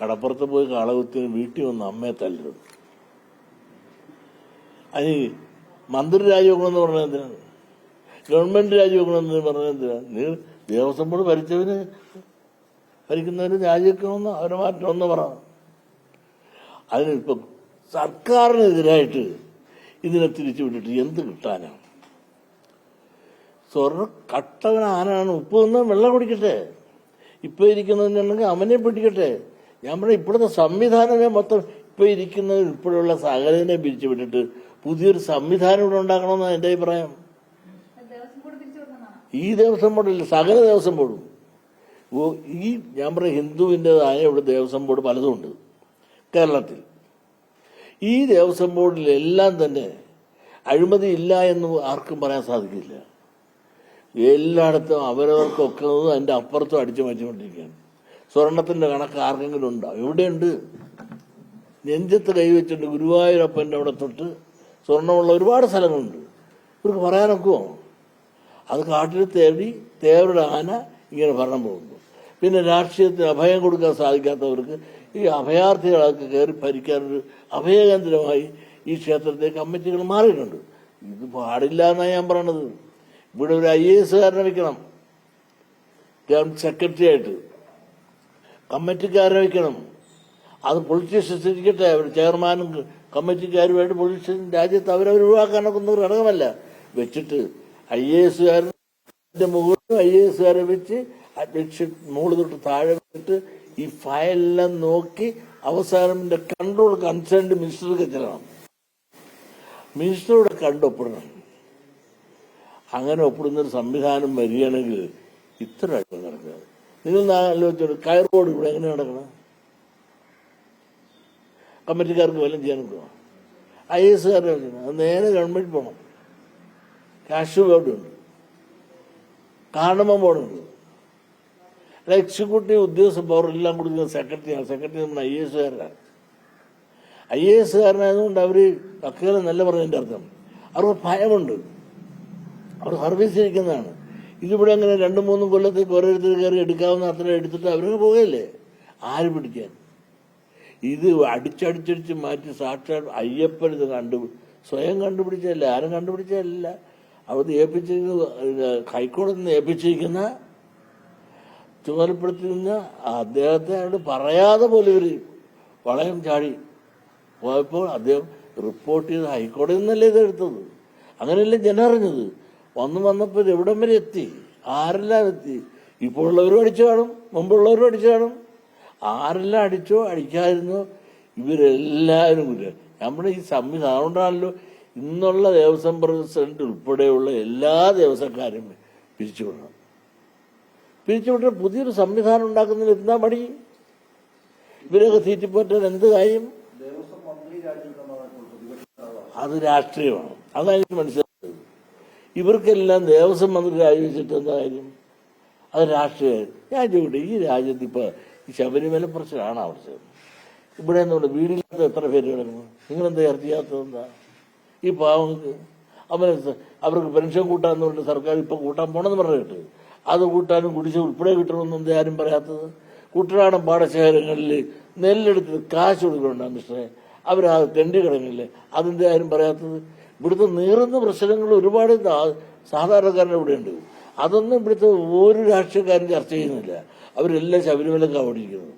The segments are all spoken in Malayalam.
കടപ്പുറത്ത് പോയി കാളകുത്തിന് വീട്ടിൽ വന്ന് അമ്മയെ തല്ലരുത്. അതിന് മന്ത്രി രാജിവെക്കണമെന്ന് പറഞ്ഞത് എന്തിനാണ്? ഗവൺമെന്റ് രാജിവെക്കണമെന്ന് പറഞ്ഞത് എന്തിനാണ്? നീ ദേവസ്വം ബോർഡ് ഭരിക്കുന്നവര് രാജിവെക്കണമെന്ന് അവരെ മാറ്റണമെന്ന് പറ. അതിനിപ്പം സർക്കാരിനെതിരായിട്ട് ഇതിനെ തിരിച്ചു വിട്ടിട്ട് എന്ത് കിട്ടാനാണ്? സ്വർണ്ണ കട്ടവൻ ആനാണ്. ഉപ്പ് വന്നാൽ വെള്ളം കുടിക്കട്ടെ. ഇപ്പൊ ഇരിക്കുന്നതിനുണ്ടെങ്കിൽ അവനെ പിടിക്കട്ടെ. ഞാൻ പറഞ്ഞ ഇപ്പോഴത്തെ സംവിധാനമേ മൊത്തം ഇപ്പൊ ഇരിക്കുന്നതിൽ ഉൾപ്പെടെയുള്ള സകലതിനെ പിരിച്ചു വിട്ടിട്ട് പുതിയൊരു സംവിധാനം ഇവിടെ ഉണ്ടാക്കണമെന്നാണ് എന്റെ അഭിപ്രായം. ഈ ദേവസ്വം ബോർഡില്ല, സകല ദേവസ്വം ബോർഡും ഈ ഞാൻ പറഞ്ഞ ഹിന്ദുവിൻ്റെതായ ഇവിടെ ദേവസ്വം ബോർഡ് പലതുമുണ്ട് കേരളത്തിൽ. ഈ ദേവസ്വം ബോർഡിലെല്ലാം തന്നെ അഴിമതി ഇല്ല എന്ന് ആർക്കും പറയാൻ സാധിക്കില്ല. എല്ലായിടത്തും അവരവർക്കൊക്കെ അതിന്റെ അപ്പുറത്തും അടിച്ചു മാറ്റിക്കൊണ്ടിരിക്കുകയാണ്. സ്വർണത്തിന്റെ കണക്ക് ആർക്കെങ്കിലും ഉണ്ടോ? എവിടെയുണ്ട്? നെഞ്ചത്ത് കൈവച്ചിട്ടുണ്ട്. ഗുരുവായൂരപ്പൻ്റെ അവിടെ തൊട്ട് സ്വർണമുള്ള ഒരുപാട് സ്ഥലങ്ങളുണ്ട്. ഇവർക്ക് പറയാനൊക്കുമോ? അത് കാട്ടിൽ തേടി തേവരുടെ ആന ഇങ്ങനെ ഭരണം പോകുന്നു. പിന്നെ രാഷ്ട്രീയത്തിന് അഭയം കൊടുക്കാൻ സാധിക്കാത്തവർക്ക് ഈ അഭയാർത്ഥികളൊക്കെ കയറി ഭരിക്കാനൊരു അഭയകേന്ദ്രമായി ഈ ക്ഷേത്രത്തെ കമ്മിറ്റികൾ മാറിയിട്ടുണ്ട്. ഇത് പാടില്ല എന്നാണ് ഞാൻ പറയണത്. ഇവിടെ ഒരു IAS വെക്കണം, സെക്രട്ടറി ആയിട്ട് കമ്മിറ്റിക്കാരനെ വെക്കണം. അത് പൊളിറ്റീഷ്യൻസ് ഇരിക്കട്ടെ. അവർ ചെയർമാനും കമ്മിറ്റിക്കാരുമായിട്ട് പൊളിറ്റീഷ്യൻ രാജ്യത്ത് അവരവർ ഒഴിവാക്കാനൊക്കെ ഒരു ഘടകമല്ല. വെച്ചിട്ട് IASകാരൻ്റെ മുകളിൽ IASകാരെ വെച്ച് മുകളിൽ തൊട്ട് താഴെ വെച്ചിട്ട് ഈ ഫയലെല്ലാം നോക്കി അവസാനം കൺട്രോൾ കൺസേൺഡ് മിനിസ്റ്റർക്ക് ചെല്ലണം. മിനിസ്റ്ററുടെ കണ്ടൊപ്പിടണം. അങ്ങനെ ഒപ്പിടുന്നൊരു സംവിധാനം വരികയാണെങ്കിൽ ഇത്ര അഴിമതി നടക്കുക. നിങ്ങൾ ആലോചിച്ചോളൂ, കയർ ബോർഡ് ഇവിടെ എങ്ങനെ നടക്കണം? കമ്മിറ്റിക്കാർക്ക് വല്ലതും ചെയ്യാൻ നോക്കുക. IASകാരെ അത് നേരെ ഗവൺമെന്റ് പോകണം. കാഷ് ബോർഡുണ്ട്, കാർഡമം ബോർഡുണ്ട്. എക്സിക്യൂട്ടീവ് ഉദ്യോഗസ്ഥ പവർ എല്ലാം കൊടുക്കുന്ന സെക്രട്ടറിയാണ്. സെക്രട്ടറി നമ്മുടെ IASകാരനാണ്. IASകാരനായതുകൊണ്ട് അവര് വക്കീലെ നല്ല പറഞ്ഞതിന്റെ അർത്ഥം അവർക്ക് ഭയമുണ്ട്. അവർ സർവീസ് ഇരിക്കുന്നതാണ്. ഇതിവിടെ അങ്ങനെ 2-3 കൊല്ലത്തേക്ക് ഓരോരുത്തർ കയറി എടുക്കാവുന്ന അത്ര എടുത്തിട്ട് അവർക്ക് പോകല്ലേ? ആര് പിടിക്കാൻ? ഇത് അടിച്ചടിച്ചടിച്ച് മാറ്റി സാക്ഷാൽ അയ്യപ്പൻ ഇത് സ്വയം കണ്ടുപിടിച്ചല്ല, ആരും കണ്ടുപിടിച്ചല്ല. അവിടെ ഏൽപ്പിച്ചിരിക്കുന്ന ഹൈക്കോടതിയിൽ നിന്ന് ഏൽപ്പിച്ചിരിക്കുന്ന ചുമതലപ്പെടുത്തിയിരുന്ന അദ്ദേഹത്തെ അവിടെ പറയാതെ പോലെ ഇവര് വളയം ചാടി പോയപ്പോൾ അദ്ദേഹം റിപ്പോർട്ട് ചെയ്ത് ഹൈക്കോടതിയിൽ നിന്നല്ലേ ഇത് എടുത്തത്. അങ്ങനെയല്ലേ ജനം അറിഞ്ഞത്. വന്നപ്പോൾ എവിടം വരെ എത്തി? ആരെല്ലാം എത്തി? ഇപ്പോൾ ഉള്ളവരും അടിച്ചു കാണും, മുമ്പുള്ളവരും അടിച്ചു കാണും. ആരെല്ലാം അടിച്ചോ അടിക്കാതിരുന്നോ ഇവരെല്ലാവരും കൂടി നമ്മുടെ ഈ സംവിധാനം കൊണ്ടാണല്ലോ ഇന്നുള്ള ദേവസ്വം പ്രസിഡന്റ് ഉൾപ്പെടെയുള്ള എല്ലാ ദേവസ്വക്കാരും പിരിച്ചുവിടണം. പിരിച്ചുവിട്ട് പുതിയൊരു സംവിധാനം ഉണ്ടാക്കുന്നതിൽ എന്താ മടി? ഇവരൊക്കെ തീറ്റിപ്പോറ്റാൻ എന്ത് കാര്യം? അത് രാഷ്ട്രീയമാണ്. അതാണ് എനിക്ക് മനസ്സിലായത്. ഇവർക്കെല്ലാം ദേവസ്വം മന്ത്രി രാജിവെച്ചിട്ട് എന്താ കാര്യം? അത് രാഷ്ട്രീയമായി. ഞാൻ ചോദിക്കട്ടെ, ഈ രാജ്യത്ത് ഇപ്പൊ ഈ ശബരിമല പ്രശ്നമാണ് അവിടുത്തെ. ഇവിടെ എന്തുകൊണ്ട് വീടില്ലാത്ത എത്ര പേര് കിടക്കുന്നു? നിങ്ങളെന്താ ചർച്ച ചെയ്യാത്തതെന്താ? ഈ പാവങ്ങൾക്ക് അവർക്ക് പെൻഷൻ കൂട്ടാന്ന് പറഞ്ഞിട്ട് സർക്കാർ ഇപ്പൊ കൂട്ടാൻ പോണെന്ന് പറഞ്ഞിട്ട് അത് കൂട്ടാനും കുടിശ്ശ ഉൾപ്പെടെ കിട്ടണമെന്ന് എന്താ ആരും പറയാത്തത്? കുട്ടനാടൻ പാടശേഖരങ്ങളിൽ നെല്ലെടുത്ത് കാശ് കൊടുക്കണുണ്ടാകും മിസ്റ്ററെ, അവരാ തെണ്ടി കിടങ്ങില്ലേ? അതെന്താ ആരും പറയാത്തത്? ഇവിടുത്തെ നീറുന്ന പ്രശ്നങ്ങൾ ഒരുപാട് സാധാരണക്കാരുടെ ഇവിടെയുണ്ട്. അതൊന്നും ഇവിടുത്തെ ഒരു രാഷ്ട്രീയക്കാരും ചർച്ച ചെയ്യുന്നില്ല. അവരെല്ലാം ശബരിമലക്ക് ഓടിയിരിക്കുന്നത്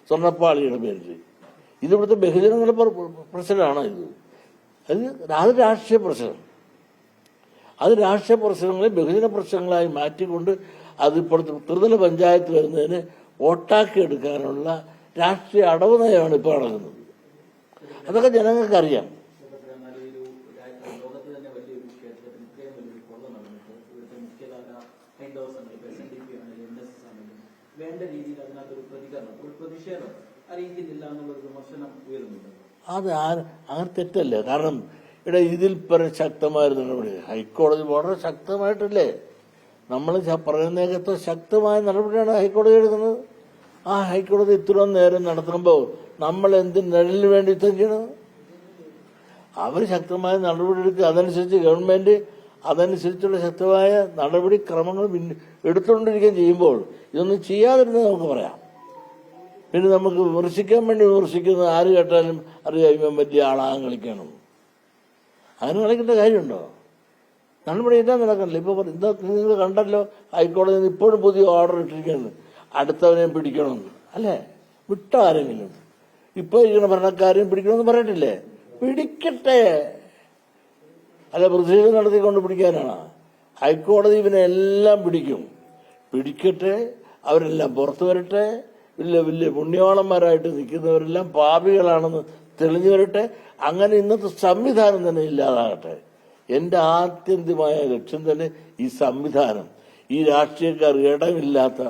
സ്വർണ്ണപ്പാളിയുടെ പേരിൽ. ഇതിവിടുത്തെ ബഹുജനങ്ങളുടെ പ്രശ്നമാണ് ഇത്. അത് രാഷ്ട്രീയ പ്രശ്നം. അത് രാഷ്ട്രീയ പ്രശ്നങ്ങളെ ബഹുജന പ്രശ്നങ്ങളായി മാറ്റിക്കൊണ്ട് അതിപ്പോഴത്തെ ത്രിതല പഞ്ചായത്ത് വരുന്നതിന് വോട്ടാക്കി എടുക്കാനുള്ള രാഷ്ട്രീയ അടവ് നയമാണ് ഇപ്പോൾ നടക്കുന്നത്. അതൊക്കെ ജനങ്ങൾക്കറിയാം. വേണ്ട രീതിയിൽ അതിനകത്തൊരു പ്രതിഷേധം അറിയിക്കുന്നില്ല എന്നുള്ളൊരു വിമർശനം ഉയരുന്നുണ്ട്. അത് അങ്ങനെ തെറ്റല്ലേ? കാരണം ഇവിടെ ഇതിൽ ശക്തമായ നടപടി ഹൈക്കോടതി വളരെ ശക്തമായിട്ടല്ലേ നമ്മൾ പറയുന്നതൊക്കെ ശക്തമായ നടപടിയാണ് ഹൈക്കോടതി എടുക്കുന്നത്. ആ ഹൈക്കോടതി ഇത്രയും നേരം നടത്തുമ്പോൾ നമ്മൾ എന്തിന് നിഴലിന് വേണ്ടി യുദ്ധം ചെയ്യണം? അവർ ശക്തമായ നടപടി എടുക്കുക. അതനുസരിച്ച് ഗവൺമെന്റ് അതനുസരിച്ചുള്ള ശക്തമായ നടപടിക്രമങ്ങൾ എടുത്തുകൊണ്ടിരിക്കുകയും ചെയ്യുമ്പോൾ ഇതൊന്നും ചെയ്യാതിരുന്നത് നമുക്ക് പറയാം. പിന്നെ നമുക്ക് വിമർശിക്കാൻ വേണ്ടി വിമർശിക്കുന്നത് ആര് കേട്ടാലും അറിയാം ഇവൻ വലിയ ആളാകാൻ കളിക്കണം. അങ്ങനെ കളിക്കേണ്ട കാര്യമുണ്ടോ? നമ്മുടെ ഇതാ നടക്കണില്ല. ഇപ്പൊ ഇതാ നിങ്ങൾ കണ്ടല്ലോ, ഹൈക്കോടതിയിൽ നിന്ന് ഇപ്പോഴും പുതിയ ഓർഡർ ഇട്ടിരിക്കുന്നത് അടുത്തവനെ പിടിക്കണമെന്ന്. അല്ലേ? വിട്ടോ ആരെങ്കിലും? ഇപ്പൊ ഇരിക്കുന്ന ഭരണക്കാരെയും പിടിക്കണമെന്ന് പറഞ്ഞിട്ടില്ലേ? പിടിക്കട്ടെ. അല്ല, പ്രതിഷേധം നടത്തിക്കൊണ്ട് പിടിക്കാനാണ്? ഹൈക്കോടതി ഇവനെ എല്ലാം പിടിക്കട്ടെ. അവരെല്ലാം പുറത്തു വരട്ടെ. വലിയ വലിയ പുണ്യവാളന്മാരായിട്ട് നിൽക്കുന്നവരെല്ലാം പാപികളാണെന്ന് തെളിഞ്ഞു വരട്ടെ. അങ്ങനെ ഇന്നത്തെ സംവിധാനം തന്നെ ഇല്ലാതാകട്ടെ. എന്റെ ആത്യന്തികമായ ലക്ഷ്യം തന്നെ ഈ സംവിധാനം, ഈ രാഷ്ട്രീയക്കാർ ഇടമില്ലാത്ത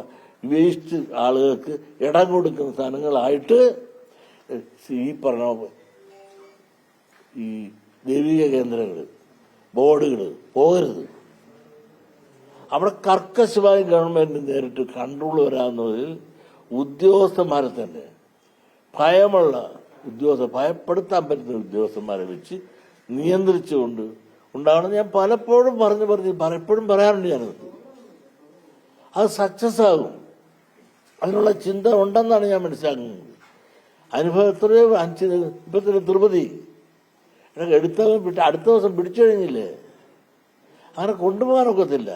വേസ്റ്റ് ആളുകൾക്ക് ഇടം കൊടുക്കുന്ന സ്ഥലങ്ങളായിട്ട് ഈ പറഞ്ഞ ഈ ദൈവിക കേന്ദ്രങ്ങൾ, ബോർഡുകൾ പോകരുത്. അവിടെ കർക്കശമായി ഗവൺമെന്റ് നേരിട്ട് കൺട്രോൾ വരാവുന്നതിൽ ഉദ്യോഗസ്ഥന്മാരെ തന്നെ ഭയമുള്ള ഭയപ്പെടുത്താൻ പറ്റുന്ന ഉദ്യോഗസ്ഥന്മാരെ വെച്ച് നിയന്ത്രിച്ചുകൊണ്ട് ഉണ്ടാവണം. ഞാൻ പലപ്പോഴും പലപ്പോഴും പറയാറുണ്ട്. ഞാനത് സക്സസ് ആകും. അതിനുള്ള ചിന്ത ഉണ്ടെന്നാണ് ഞാൻ മനസ്സിലാക്കുന്നത്. അനുഭവം എത്രയോ ഇപ്പൊ തിരുപ്പതി എടുത്തവൻ അടുത്ത ദിവസം പിടിച്ചു കഴിഞ്ഞില്ലേ? അങ്ങനെ കൊണ്ടുപോകാനൊക്കത്തില്ല.